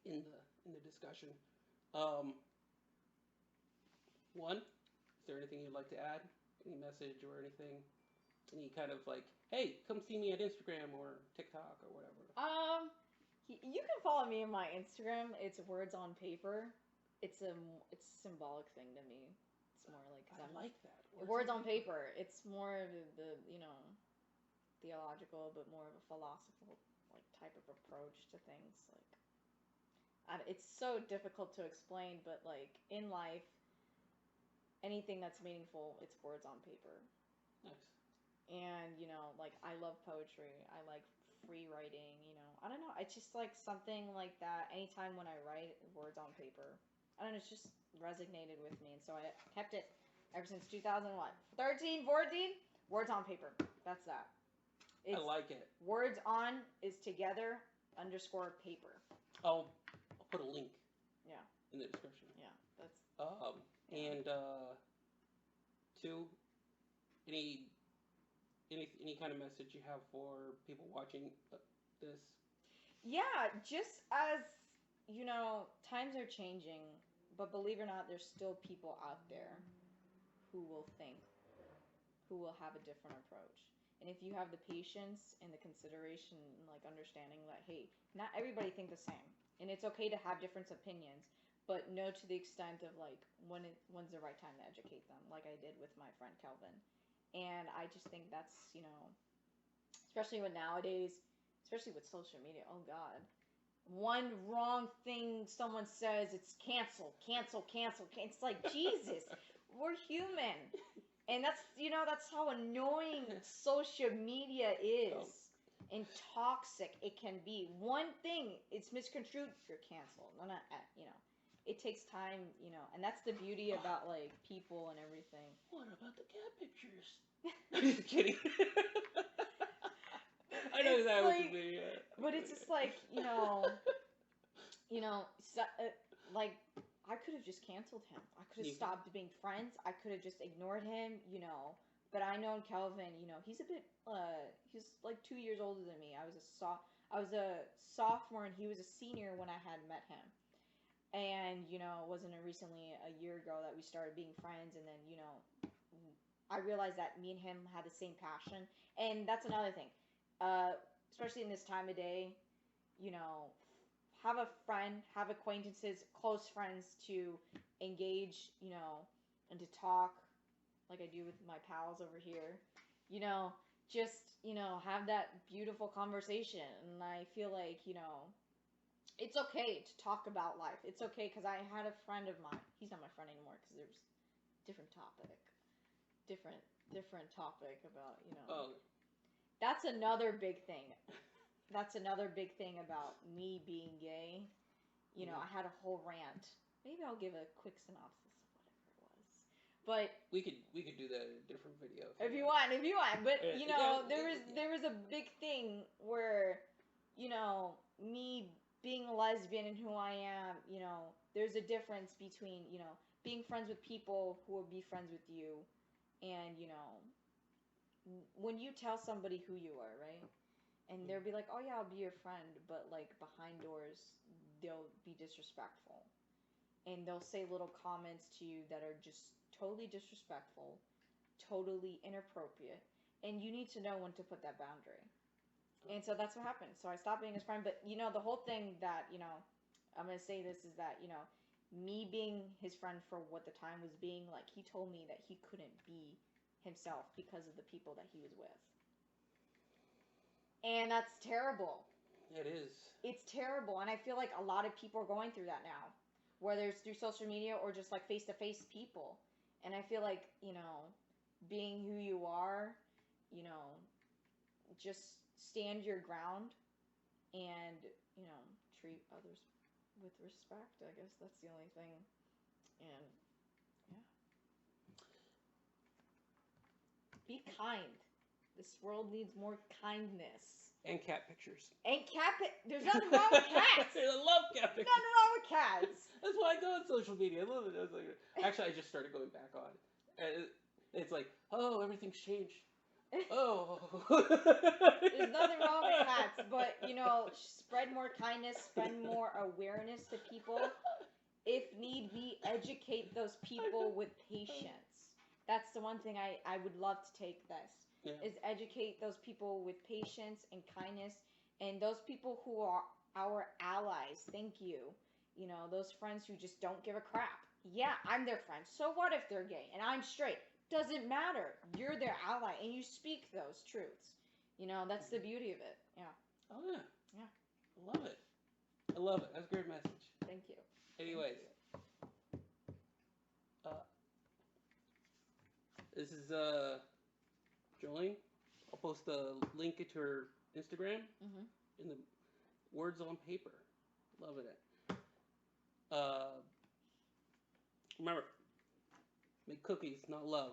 in the discussion. Um, One, is there anything you'd like to add? Any message or anything? Any kind of like, hey, come see me at Instagram or TikTok or whatever. You can follow me on my Instagram. It's words on paper. It's a symbolic thing to me. It's more like I like that. words on paper. It's more of the theological, but more of a philosophical like type of approach to things. Like it's so difficult to explain, but like in life, anything that's meaningful, it's words on paper. Nice. And like I love poetry. I like free writing. I don't know. It's just like something like that. Anytime when I write words on paper, I don't know. It's just resonated with me, and so I kept it ever since 2001, 13, 14. Words on paper. That's that. I like it. Words on is together underscore paper. I'll put a link. Yeah. In the description. Yeah. That's. Yeah. And two, any kind of message you have for people watching this? Yeah, just as times are changing, but believe it or not, there's still people out there who will think, who will have a different approach. And if you have the patience and the consideration and like understanding that, hey, not everybody think the same, and it's okay to have different opinions, but know to the extent of like when's the right time to educate them, like I did with my friend Kelvin. And I just think that's especially with nowadays, especially with social media. Oh God, one wrong thing someone says, it's cancel, cancel, cancel. It's like Jesus, we're human. And that's how annoying social media is and toxic it can be. One thing, it's misconstrued, you're canceled. It takes time, and that's the beauty about like people and everything. What about the cat pictures? I'm just kidding. I know exactly what you mean. Yeah. But it's just like, like I could have just canceled him. I could have stopped being friends. I could have just ignored him, But I know Kelvin, he's a bit, he's like 2 years older than me. I was a sophomore and he was a senior when I had met him. And, it wasn't recently a year ago that we started being friends. And then, I realized that me and him had the same passion. And that's another thing. Especially in this time of day, have a friend, have acquaintances, close friends to engage, and to talk like I do with my pals over here, just, have that beautiful conversation. And I feel like, it's okay to talk about life. It's okay because I had a friend of mine. He's not my friend anymore because there's different topic about, Oh. That's another big thing. That's another big thing about me being gay. I had a whole rant. Maybe I'll give a quick synopsis of whatever it was. But we could do that in a different video. If you want. But there was a big thing where, me being a lesbian and who I am, there's a difference between, being friends with people who will be friends with you and, when you tell somebody who you are, right? And they'll be like, oh yeah, I'll be your friend, but like behind doors, they'll be disrespectful. And they'll say little comments to you that are just totally disrespectful, totally inappropriate. And you need to know when to put that boundary. And so that's what happened. So I stopped being his friend. But, the whole thing that, I'm going to say this is that, me being his friend for what the time was being, like, he told me that he couldn't be himself because of the people that he was with. And that's terrible. It is. It's terrible. And I feel like a lot of people are going through that now, whether it's through social media or just like face-to-face people. And I feel like, being who you are, just stand your ground and, treat others with respect. I guess that's the only thing. And, yeah. Be kind. This world needs more kindness. And cat pictures. There's nothing wrong with cats. I love cat pictures. Nothing wrong with cats. That's why I go on social media. I love it. Actually, I just started going back on. And it's like, oh, everything's changed. Oh. There's nothing wrong with cats, but spread more kindness, spread more awareness to people. If need be, educate those people with patience. That's the one thing I would love to take this Yeah. is educate those people with patience and kindness, and those people who are our allies. Thank you. Those friends who just don't give a crap. Yeah, I'm their friend. So what if they're gay and I'm straight? Doesn't matter. You're their ally and you speak those truths. That's the beauty of it. Yeah. Oh yeah. Yeah. I love it. I love it. That's a great message. Thank you. Anyways, uh, this is Jailene. I'll post a link to her Instagram Mm-hmm. in the words on paper. Loving it. Uh, remember, make cookies, not love.